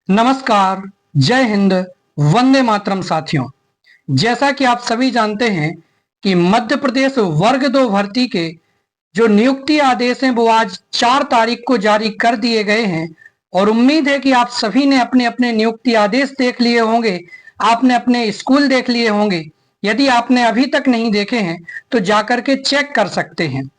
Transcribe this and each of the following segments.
नमस्कार, जय हिंद, वंदे मातरम साथियों। जैसा कि आप सभी जानते हैं कि मध्य प्रदेश वर्ग 2 भर्ती के जो नियुक्ति आदेश हैं वो आज 4 तारीख को जारी कर दिए गए हैं और उम्मीद है कि आप सभी ने अपने अपने नियुक्ति आदेश देख लिए होंगे, आपने अपने स्कूल देख लिए होंगे। यदि आपने अभी तक नहीं देखे हैं तो जाकर के चेक कर सकते हैं।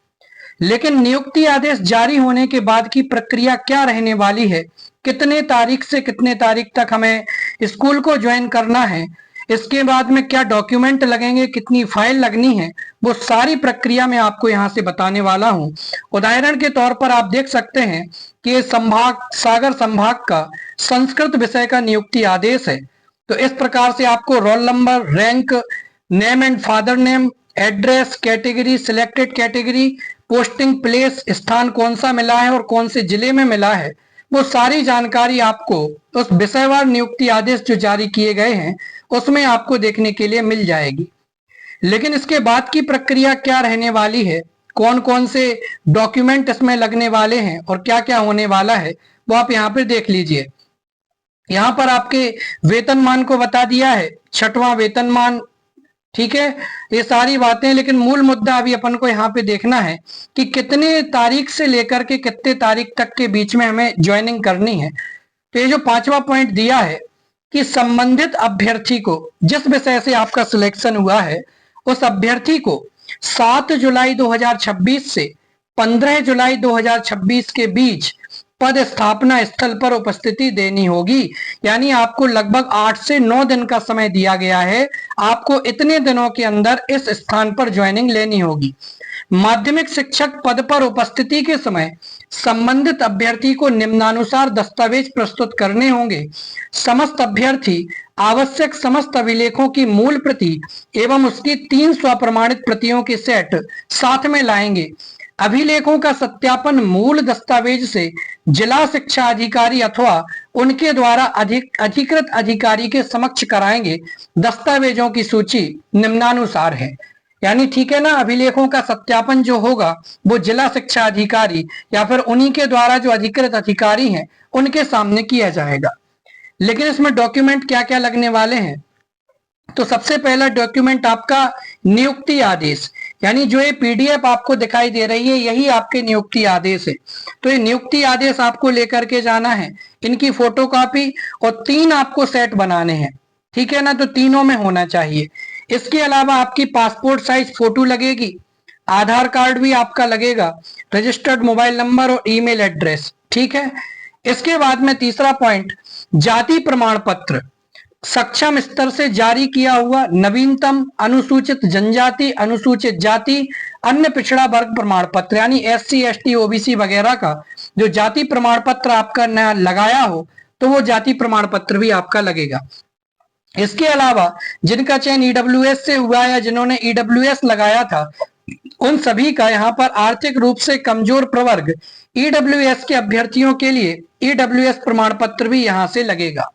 लेकिन नियुक्ति आदेश जारी होने के बाद की प्रक्रिया क्या रहने वाली है, कितने तारीख से कितने तारीख तक हमें स्कूल को ज्वाइन करना है, इसके बाद में क्या डॉक्यूमेंट लगेंगे, कितनी फाइल लगनी है, वो सारी प्रक्रिया मैं आपको यहाँ से बताने वाला हूँ। उदाहरण के तौर पर आप देख सकते हैं कि ये सागर संभाग का संस्कृत विषय का नियुक्ति आदेश है। तो इस प्रकार से आपको roll number, rank, name and father name, address, category, selected category, posting place, स्थान कौन सा मिला है और कौन से जिले में मिला है, वो सारी जानकारी आपको उस विषयवार नियुक्ति आदेश जो जारी किए गए हैं उसमें आपको देखने के लिए मिल जाएगी। लेकिन इसके बाद की प्रक्रिया क्या रहने वाली है, कौन कौन से डॉक्यूमेंट इसमें लगने वाले हैं और क्या क्या होने वाला है, वो आप यहाँ पे देख लीजिए। यहाँ पर आपके वेतनमान को बता दिया है, 6वां वेतनमान, ठीक है, ये सारी बातें। लेकिन मूल मुद्दा अभी अपन को यहाँ पे देखना है कि कितने तारीख से लेकर के कितने तारीख तक के बीच में हमें ज्वाइनिंग करनी है। तो ये जो 5वां पॉइंट दिया है कि संबंधित अभ्यर्थी को, जिस विषय से आपका सिलेक्शन हुआ है, उस अभ्यर्थी को 7 जुलाई 2026 से 15 जुलाई 2026 के बीच पद स्थापना स्थल पर उपस्थिति देनी होगी। यानी आपको लगभग 8 से 9 दिन का समय दिया गया है, आपको इतने दिनों के अंदर इस स्थान पर ज्वाइनिंग लेनी होगी। माध्यमिक शिक्षक पद पर उपस्थिति के समय संबंधित अभ्यर्थी को निम्नानुसार दस्तावेज प्रस्तुत करने होंगे। समस्त अभ्यर्थी आवश्यक समस्त अभिलेखों की मूल प्रति एवं उसकी 3 स्वप्रमाणित प्रतियों के सेट साथ में लाएंगे। अभिलेखों का सत्यापन मूल दस्तावेज से जिला शिक्षा अधिकारी अथवा उनके द्वारा अधिकृत अधिकारी के समक्ष कराएंगे। दस्तावेजों की सूची निम्नानुसार है। यानी ठीक है ना, अभिलेखों का सत्यापन जो होगा वो जिला शिक्षा अधिकारी या फिर उन्हीं के द्वारा जो अधिकृत अधिकारी हैं उनके सामने किया जाएगा। लेकिन इसमें डॉक्यूमेंट क्या क्या लगने वाले हैं, तो सबसे पहला डॉक्यूमेंट आपका नियुक्ति आदेश, यानी जो ये पीडीएफ आपको दिखाई दे रही है यही आपके नियुक्ति आदेश है। तो ये नियुक्ति आदेश आपको लेकर के जाना है, इनकी फोटोकॉपी और 3 आपको सेट बनाने हैं, ठीक है ना, तो तीनों में होना चाहिए। इसके अलावा आपकी पासपोर्ट साइज फोटो लगेगी, आधार कार्ड भी आपका लगेगा, रजिस्टर्ड मोबाइल नंबर और ईमेल एड्रेस, ठीक है। इसके बाद में तीसरा पॉइंट, जाति प्रमाण पत्र, सक्षम स्तर से जारी किया हुआ नवीनतम अनुसूचित जनजाति, अनुसूचित जाति, अन्य पिछड़ा वर्ग प्रमाण पत्र, यानी SC ST OBC वगैरह का जो जाति प्रमाण पत्र आपका नया लगाया हो तो वो जाति प्रमाण पत्र भी आपका लगेगा। इसके अलावा जिनका चयन EWS से हुआ या जिन्होंने EWS लगाया था उन सभी का यहाँ पर आर्थिक रूप से कमजोर प्रवर्ग EWS के अभ्यर्थियों के लिए EWS प्रमाण पत्र भी यहाँ से लगेगा।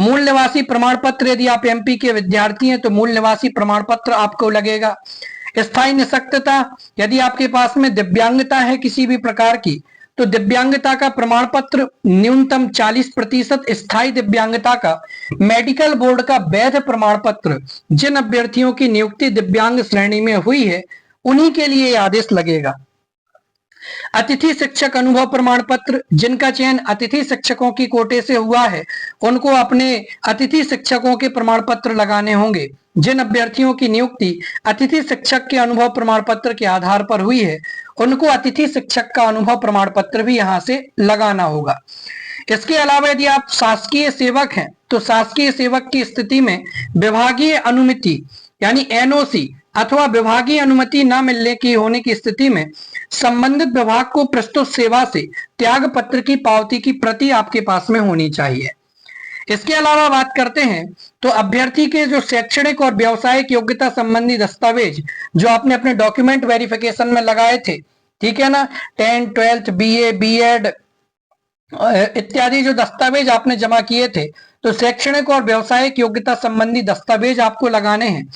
मूल निवासी प्रमाण पत्र, यदि आप MP के विद्यार्थी हैं तो मूल निवासी प्रमाण पत्र आपको लगेगा। स्थायी निःशक्तता, यदि आपके पास में दिव्यांगता है किसी भी प्रकार की तो दिव्यांगता का प्रमाण पत्र, न्यूनतम 40% स्थायी दिव्यांगता का मेडिकल बोर्ड का वैध प्रमाण पत्र, जिन अभ्यर्थियों की नियुक्ति दिव्यांग श्रेणी में हुई है उन्हीं के लिए आदेश लगेगा। अतिथि शिक्षक अनुभव प्रमाण पत्र, जिनका चयन अतिथि शिक्षकों की कोटे से हुआ है उनको अपने अतिथि शिक्षकों के प्रमाण पत्र लगाने होंगे। जिन अभ्यर्थियों की नियुक्ति अतिथि शिक्षक के अनुभव प्रमाण पत्र के आधार पर हुई है उनको अतिथि शिक्षक का अनुभव प्रमाण पत्र भी यहाँ से लगाना होगा। इसके अलावा यदि आप शासकीय सेवक हैं तो शासकीय सेवक की स्थिति में विभागीय अनुमति यानी NOC अथवा विभागीय अनुमति न मिलने की होने की स्थिति में संबंधित विभाग को प्रस्तुत सेवा से त्याग पत्र की पावती की प्रति आपके पास में होनी चाहिए। इसके अलावा बात करते हैं तो अभ्यर्थी के जो शैक्षणिक और व्यावसायिक योग्यता संबंधी दस्तावेज जो आपने अपने डॉक्यूमेंट वेरिफिकेशन में लगाए थे, ठीक है ना, 10th 12th BA B.Ed इत्यादि जो दस्तावेज आपने जमा किए थे, तो शैक्षणिक और व्यावसायिक योग्यता संबंधी दस्तावेज आपको लगाने हैं।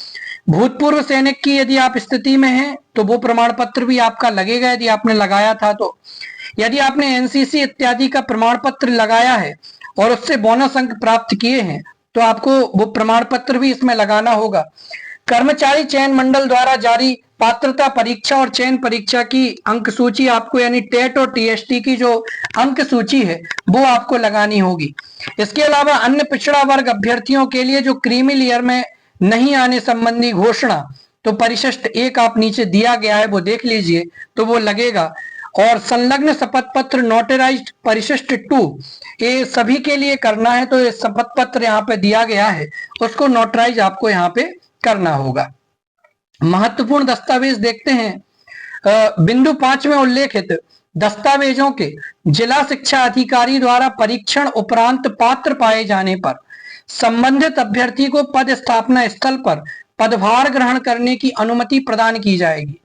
भूतपूर्व सैनिक की यदि आप स्थिति में हैं तो वो प्रमाण पत्र भी आपका लगेगा यदि आपने लगाया था तो। यदि आपने एनसीसी इत्यादि का प्रमाण पत्र लगाया है और उससे बोनस अंक प्राप्त किए हैं तो आपको वो प्रमाण पत्र भी इसमें लगाना होगा। कर्मचारी चयन मंडल द्वारा जारी पात्रता परीक्षा और चयन परीक्षा की अंक सूची आपको, यानी टेट और टीएसटी की जो अंक सूची है वो आपको लगानी होगी। इसके अलावा अन्य पिछड़ा वर्ग अभ्यर्थियों के लिए जो क्रीमी लेयर में नहीं आने संबंधी घोषणा, तो परिशिष्ट 1 आप नीचे दिया गया है वो देख लीजिए, तो वो लगेगा। और संलग्न शपथ पत्र नोटराइज्ड परिशिष्ट 2 ये सभी के लिए करना है, तो ये शपथ पत्र यहाँ पे दिया गया है उसको नोटराइज आपको यहाँ पे करना होगा। महत्वपूर्ण दस्तावेज देखते हैं। बिंदु 5 में उल्लेखित दस्तावेजों के जिला शिक्षा अधिकारी द्वारा परीक्षण उपरांत पात्र पाए जाने पर संबंधित अभ्यर्थी को पद स्थापना स्थल पर पदभार ग्रहण करने की अनुमति प्रदान की जाएगी।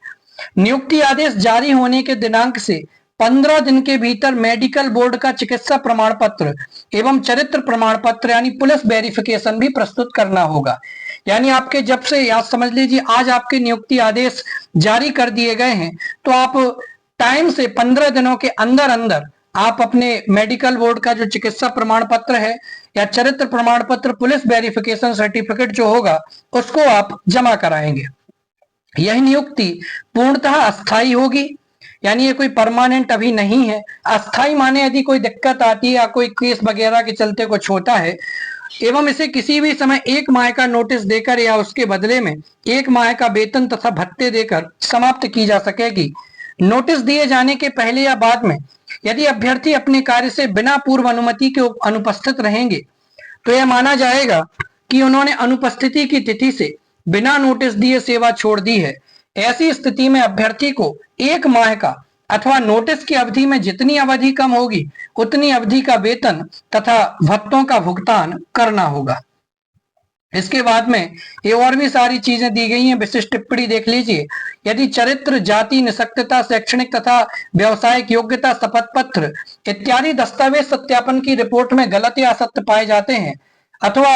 नियुक्ति आदेश जारी होने के दिनांक से 15 दिन के भीतर मेडिकल बोर्ड का चिकित्सा प्रमाण पत्र एवं चरित्र प्रमाण पत्र यानी पुलिस वेरिफिकेशन भी प्रस्तुत करना होगा। यानी आपके जब से, या समझ लीजिए आज आपके नियुक्ति आदेश जारी कर दिए गए हैं, तो आप टाइम से 15 दिनों के अंदर अंदर आप अपने मेडिकल बोर्ड का जो चिकित्सा प्रमाण पत्र है या चरित्र प्रमाण पत्र, पुलिस वेरिफिकेशन सर्टिफिकेट जो होगा उसको आप जमा कराएंगे। यह नियुक्ति पूर्णतः अस्थायी होगी, यानी ये कोई परमानेंट अभी नहीं है। अस्थायी माने यदि कोई दिक्कत आती है या कोई केस वगैरह के चलते कुछ होता है एवं इसे किसी भी समय 1 माह का नोटिस देकर या उसके बदले में 1 माह का वेतन तथा भत्ते देकर समाप्त की जा सकेगी। नोटिस दिए जाने के पहले या बाद में यदि अभ्यर्थी अपने कार्य से बिना पूर्व अनुमति के अनुपस्थित रहेंगे तो यह माना जाएगा कि उन्होंने अनुपस्थिति की तिथि से बिना नोटिस दिए सेवा छोड़ दी है। ऐसी स्थिति में अभ्यर्थी को 1 माह का अथवा नोटिस की अवधि में जितनी अवधि कम होगी उतनी अवधि का वेतन तथा भत्तों का भुगतान करना होगा। इसके बाद में ये और भी सारी चीजें दी गई हैं, विशिष्ट टिप्पणी देख लीजिए। यदि चरित्र, जाति, निःशक्तता, शैक्षणिक तथा व्यवसायिक योग्यता, शपथ पत्र इत्यादि दस्तावेज सत्यापन की रिपोर्ट में गलत या असत्य पाए जाते हैं अथवा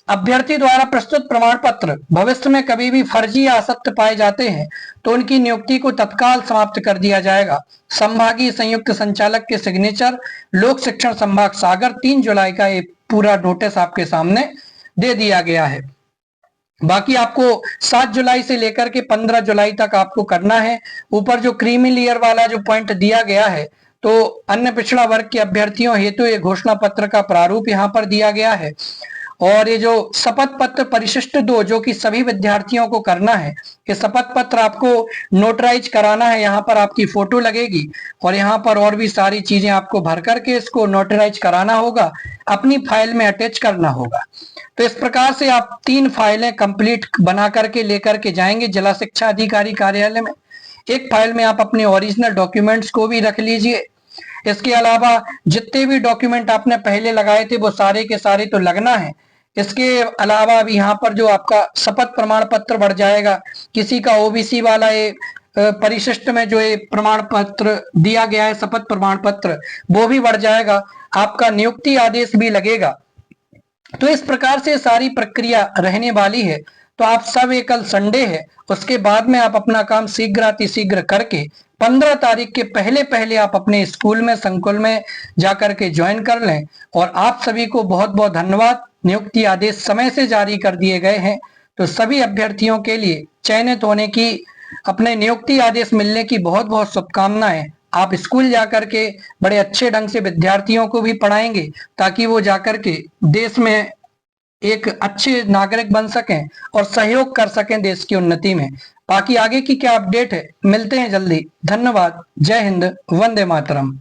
अभ्यर्थी द्वारा प्रस्तुत प्रमाण पत्र भविष्य में कभी भी फर्जी या असत्य पाए जाते हैं तो उनकी नियुक्ति को तत्काल समाप्त कर दिया जाएगा। संभागीय संयुक्त संचालक के सिग्नेचर, लोक शिक्षण संभाग सागर, 3 जुलाई का ये पूरा नोटिस आपके सामने दे दिया गया है। बाकी आपको 7 जुलाई से लेकर के 15 जुलाई तक आपको करना है। ऊपर जो क्रीमी लेयर वाला जो पॉइंट दिया गया है, तो अन्य पिछड़ा वर्ग के अभ्यर्थियों हेतु ये घोषणा पत्र का प्रारूप यहाँ पर दिया गया है। और ये जो शपथ पत्र परिशिष्ट 2 जो कि सभी विद्यार्थियों को करना है, ये शपथ पत्र आपको नोटराइज कराना है। यहाँ पर आपकी फोटो लगेगी और यहाँ पर और भी सारी चीजें आपको भर करके इसको नोटराइज कराना होगा, अपनी फाइल में अटैच करना होगा। तो इस प्रकार से आप 3 फाइलें कंप्लीट बना करके लेकर के जाएंगे जिला शिक्षा अधिकारी कार्यालय में। एक फाइल में आप अपने ओरिजिनल डॉक्यूमेंट्स को भी रख लीजिए। इसके अलावा जितने भी डॉक्यूमेंट आपने पहले लगाए थे वो सारे के सारे तो लगना है। इसके अलावा अभी यहाँ पर जो आपका शपथ प्रमाण पत्र बढ़ जाएगा, किसी का ओबीसी वाला ये परिशिष्ट में जो ये प्रमाण पत्र दिया गया है शपथ प्रमाण पत्र वो भी बढ़ जाएगा, आपका नियुक्ति आदेश भी लगेगा। तो इस प्रकार से सारी प्रक्रिया रहने वाली है। तो आप सब, ये कल संडे है, उसके बाद में आप अपना काम शीघ्र अतिशीघ्र करके 15 तारीख के पहले पहले आप अपने स्कूल में, संकुल में जाकर के ज्वाइन कर लें। और आप सभी को बहुत बहुत धन्यवाद। नियुक्ति आदेश समय से जारी कर दिए गए हैं, तो सभी अभ्यर्थियों के लिए चयनित होने की, अपने नियुक्ति आदेश मिलने की बहुत बहुत शुभकामनाएं। आप स्कूल जाकर के बड़े अच्छे ढंग से विद्यार्थियों को भी पढ़ाएंगे ताकि वो जाकर के देश में एक अच्छे नागरिक बन सकें और सहयोग कर सकें देश की उन्नति में। बाकी आगे की क्या अपडेट है, मिलते हैं जल्दी। धन्यवाद। जय हिंद, वंदे मातरम।